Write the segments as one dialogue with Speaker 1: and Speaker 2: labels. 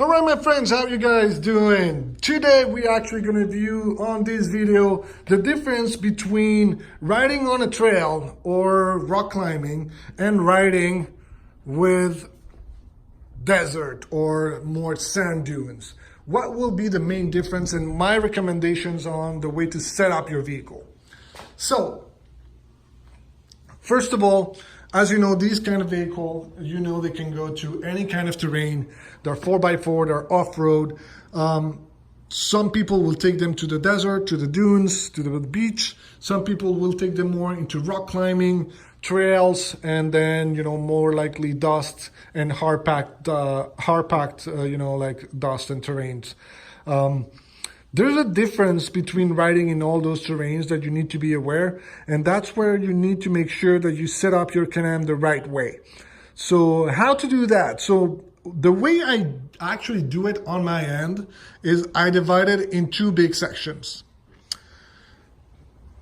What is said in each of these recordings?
Speaker 1: All right, my friends, how you guys doing? Today we're actually going to view on this video the difference between riding on a trail or rock climbing and riding with desert or more sand dunes. What will be the main difference and my recommendations on the way to set up your vehicle? So, first of all, as you know, these kind of vehicle, they can go to any kind of terrain. They're 4x4, they're off-road. Some people will take them to the desert, to the dunes, to the beach. Some people will take them more into rock climbing, trails, and then, more likely dust and hard-packed, like dust and terrains. There's a difference between riding in all those terrains that you need to be aware, and that's where you need to make sure that you set up your Can-Am the right way. So how to do that? So the way I actually do it on my end is I divide it in two big sections.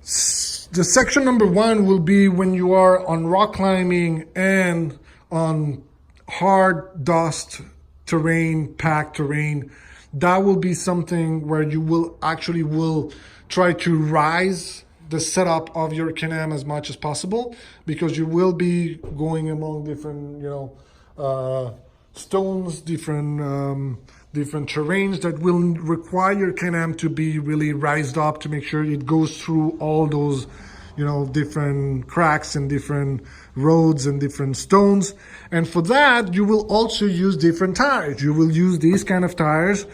Speaker 1: The section number one will be when you are on rock climbing and on hard dust terrain, packed terrain. That will be something where you will try to rise the setup of your Can-Am as much as possible, because you will be going among different, stones, different terrains that will require your Can-Am to be really rised up to make sure it goes through all those different cracks and different roads and different stones. And for that, you will also use different tires. You will use these kind of tires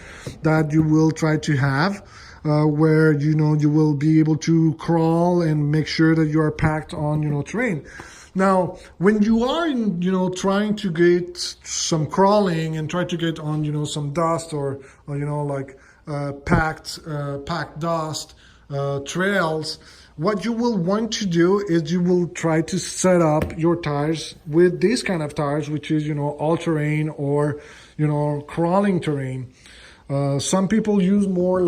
Speaker 1: that you will try to have where, you will be able to crawl and make sure that you are packed on, terrain. Now, when you are trying to get some crawling and try to get on, some dust or packed dust, trails, what you will want to do is you will try to set up your tires with these kind of tires, which is, all-terrain or, crawling terrain. Some people use more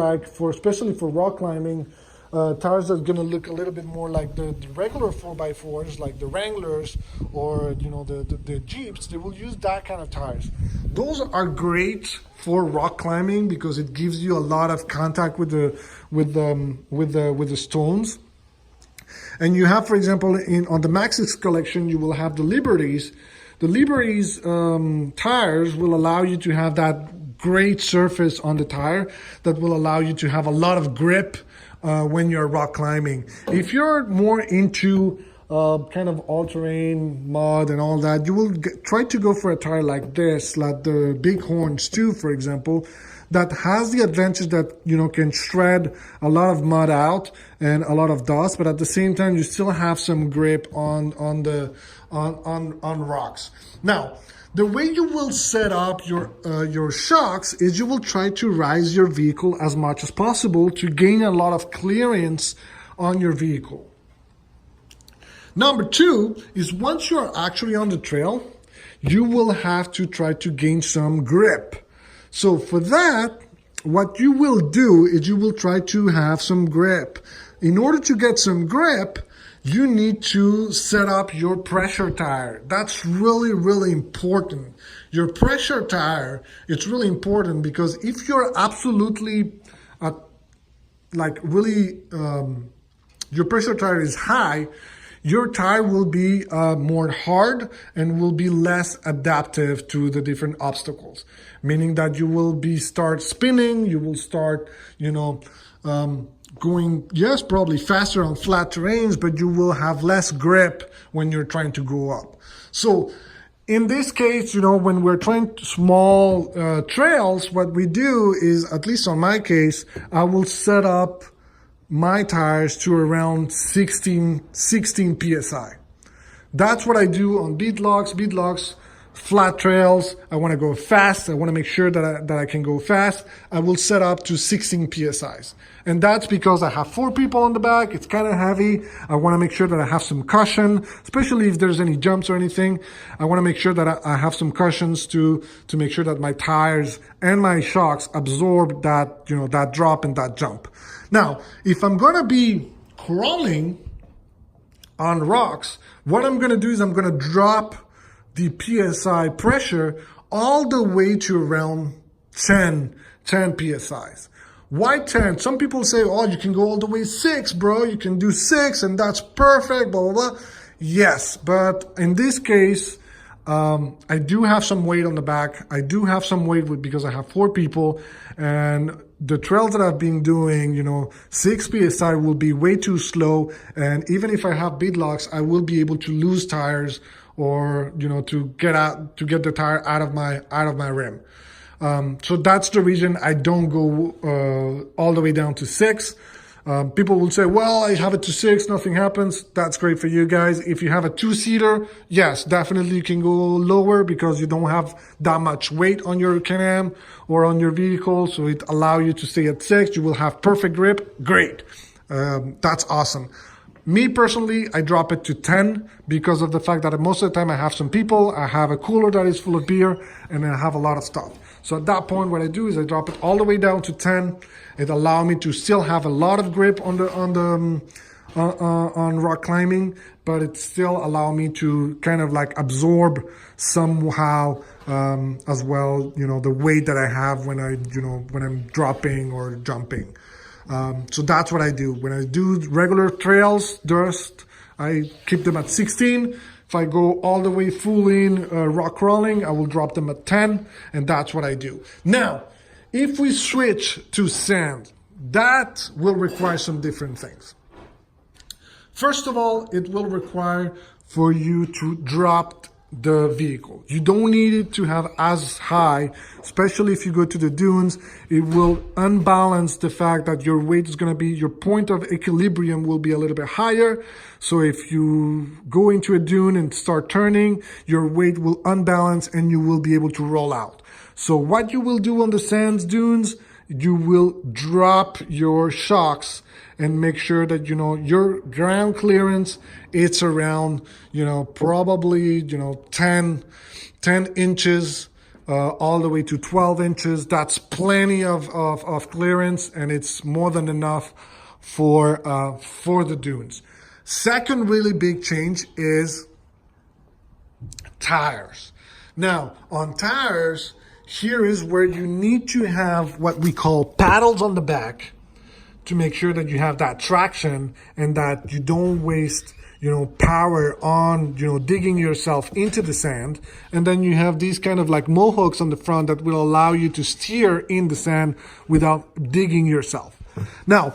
Speaker 1: especially for rock climbing, tires that are going to look a little bit more like the regular 4x4s, like the Wranglers or, the Jeeps. They will use that kind of tires. Those are great for rock climbing because it gives you a lot of contact with the stones. And you have, for example, on the Maxxis collection, you will have the Liberties. The Liberties tires will allow you to have that great surface on the tire that will allow you to have a lot of grip when you're rock climbing. If you're more into kind of all-terrain, mud and all that, you will try to go for a tire like this, like the Bighorns 2, for example, that has the advantage that, can shred a lot of mud out and a lot of dust, but at the same time, you still have some grip on rocks. Now, the way you will set up your shocks is you will try to rise your vehicle as much as possible to gain a lot of clearance on your vehicle. Number two is once you're actually on the trail, you will have to try to gain some grip. So for that, what you will do is you will try to have some grip. In order to get some grip, you need to set up your pressure tire. That's really, really important. Your pressure tire, it's really important because if you're absolutely, your pressure tire is high, your tire will be more hard and will be less adaptive to the different obstacles, meaning that you will start spinning, you will start, going, yes, probably faster on flat terrains, but you will have less grip when you're trying to go up. So in this case, when we're trying small trails, what we do is, at least on my case, I will set up my tires to around 16 PSI. That's what I do on beadlocks, flat trails. I want to go fast. I want to make sure that I can go fast. I will set up to 16 PSIs. And that's because I have 4 people on the back. It's kind of heavy. I want to make sure that I have some cushion, especially if there's any jumps or anything. I want to make sure that I have some cushions to make sure that my tires and my shocks absorb that, that drop and that jump. Now, if I'm going to be crawling on rocks, what I'm going to do is I'm going to drop the PSI pressure all the way to around 10 psi's. Why 10? Some people say, oh, you can go all the way 6, bro. You can do 6 and that's perfect, blah, blah, blah. Yes, but in this case, I do have some weight on the back. I do have some weight because I have 4 people, and the trails that I've been doing, 6 psi will be way too slow. And even if I have beadlocks, I will be able to lose tires or, to get the tire out of my rim. So that's the reason I don't go all the way down to 6. People will say, well, I have it to 6, nothing happens. That's great for you guys. If you have a 2-seater, yes, definitely you can go lower because you don't have that much weight on your Can-Am or on your vehicle. So it allows you to stay at 6. You will have perfect grip. Great. That's awesome. Me personally, I drop it to 10 because of the fact that most of the time I have some people, I have a cooler that is full of beer, and I have a lot of stuff. So at that point, what I do is I drop it all the way down to 10. It allows me to still have a lot of grip on rock climbing, but it still allows me to kind of like absorb somehow as well, the weight that I have when I'm dropping or jumping. So that's what I do. When I do regular trails, I keep them at 16. If I go all the way full in rock crawling, I will drop them at 10, and that's what I do. Now, if we switch to sand, that will require some different things. First of all, it will require for you to drop the vehicle. You don't need it to have as high, especially if you go to the dunes. It will unbalance the fact that your weight is going to be, your point of equilibrium will be a little bit higher. So if you go into a dune and start turning, your weight will unbalance and you will be able to roll out. So what you will do on the sands dunes, you will drop your shocks and make sure that, your ground clearance, it's around, probably, 10 inches, all the way to 12 inches. That's plenty of clearance, and it's more than enough for the dunes. Second really big change is tires. Now, on tires, here is where you need to have what we call paddles on the back to make sure that you have that traction and that you don't waste, power on, digging yourself into the sand. And then you have these kind of like mohawks on the front that will allow you to steer in the sand without digging yourself. Now,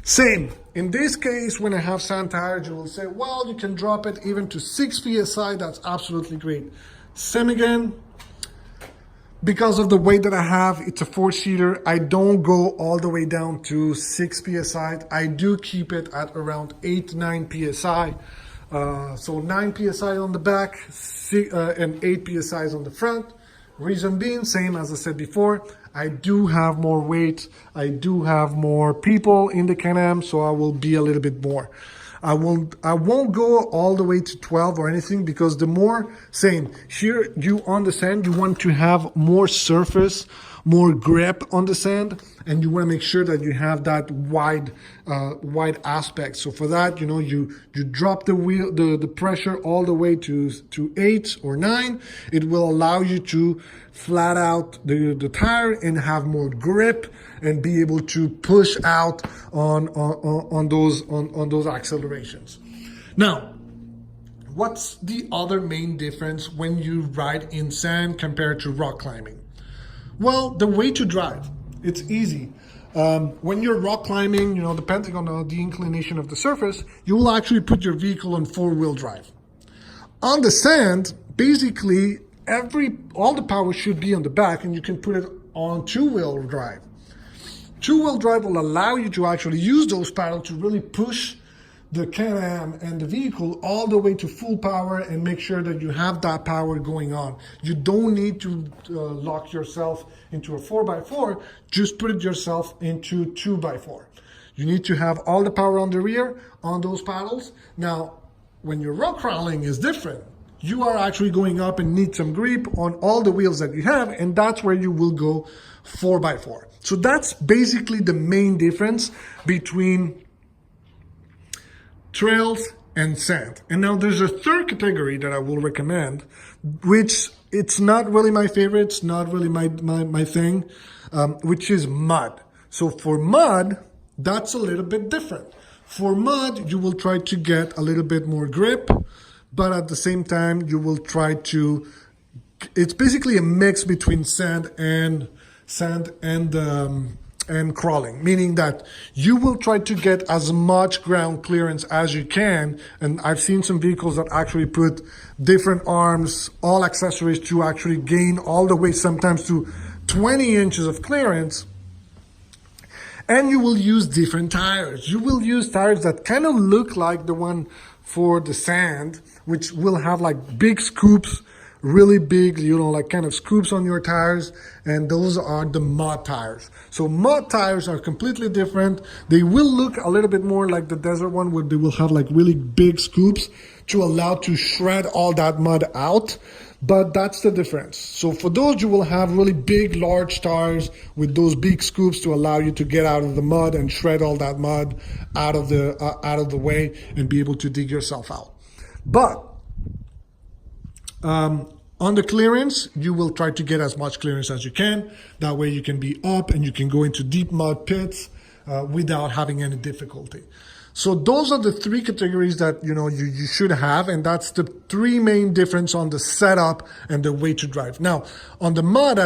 Speaker 1: same. In this case, when I have sand tires, you will say, well, you can drop it even to 6 psi. That's absolutely great. Same again. Because of the weight that I have, it's a 4-seater. I don't go all the way down to 6 psi. I do keep it at around 8-9 psi. So 9 psi on the back and 8 psi on the front. Reason being, same as I said before, I do have more weight. I do have more people in the Can-Am, so I will be a little bit more. I won't go all the way to 12 or anything, because the more, same, here you on the sand, you want to have more surface, more grip on the sand, and you want to make sure that you have that wide aspect. So for that, you drop the pressure all the way to 8 or 9. It will allow you to flat out the tire and have more grip and be able to push out on those accelerations. Now, what's the other main difference when you ride in sand compared to rock climbing? Well, the way to drive, it's easy. When you're rock climbing, depending on the inclination of the surface, you will actually put your vehicle on 4-wheel drive. On the sand, basically, all the power should be on the back, and you can put it on 2-wheel drive. 2-wheel drive will allow you to actually use those paddles to really push the Can-Am and the vehicle all the way to full power and make sure that you have that power going on. You don't need to lock yourself into a 4x4, just put it yourself into 2x4. You need to have all the power on the rear on those paddles. Now, when you're rock crawling, is different. You are actually going up and need some grip on all the wheels that you have, and that's where you will go 4x4. So that's basically the main difference between trails and sand. And now there's a third category that I will recommend, which it's not really my favorite. It's not really my thing, which is mud. So for mud, that's a little bit different. For mud, you will try to get a little bit more grip, but at the same time, you will try to, it's basically a mix between sand and crawling, meaning that you will try to get as much ground clearance as you can. And I've seen some vehicles that actually put different arms, all accessories to actually gain all the way sometimes to 20 inches of clearance. And you will use different tires. You will use tires that kind of look like the one for the sand, which will have like big scoops, really big, like kind of scoops on your tires. And those are the mud tires. So mud tires are completely different. They will look a little bit more like the desert one, where they will have like really big scoops to allow to shred all that mud out. But that's the difference. So for those, you will have really big, large tires with those big scoops to allow you to get out of the mud and shred all that mud out of the way and be able to dig yourself out. But on the clearance, you will try to get as much clearance as you can. That way you can be up and you can go into deep mud pits without having any difficulty. So those are the three categories that you should have, and that's the three main difference on the setup and the way to drive. Now, on the mud,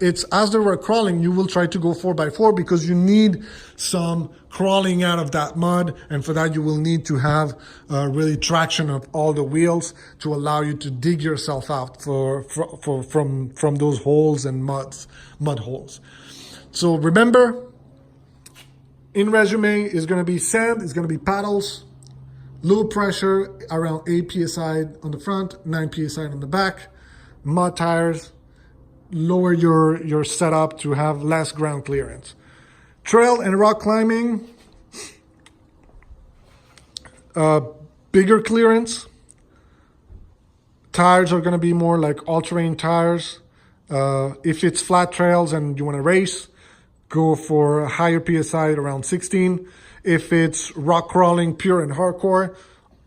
Speaker 1: it's as they were crawling, you will try to go 4x4 because you need some crawling out of that mud, and for that you will need to have really traction of all the wheels to allow you to dig yourself out from those holes and mud holes. So remember, in resume is going to be sand, it's going to be paddles, low pressure around 8 psi on the front, 9 psi on the back, mud tires, lower your setup to have less ground clearance. Trail and rock climbing, bigger clearance. Tires are going to be more like all-terrain tires. If it's flat trails and you want to race, go for a higher PSI at around 16. If it's rock crawling, pure and hardcore,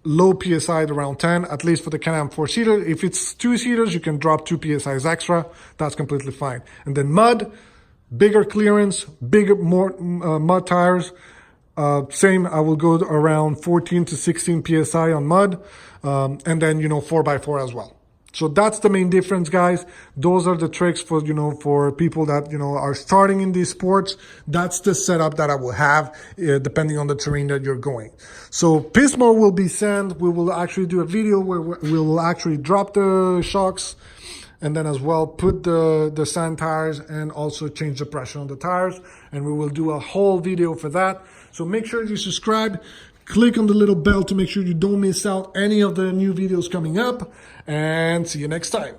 Speaker 1: low PSI at around 10, at least for the Can-Am 4-seater. If it's 2-seaters, you can drop 2 PSIs extra. That's completely fine. And then mud, bigger clearance, more mud tires. Same, I will go around 14 to 16 PSI on mud. And then, 4x4 as well. So that's the main difference, guys. Those are the tricks for, for people that, are starting in these sports. That's the setup that I will have, depending on the terrain that you're going. So Pismo will be sand. We will actually do a video where we will actually drop the shocks and then as well put the sand tires and also change the pressure on the tires. And we will do a whole video for that. So make sure you subscribe. Click on the little bell to make sure you don't miss out any of the new videos coming up, and see you next time.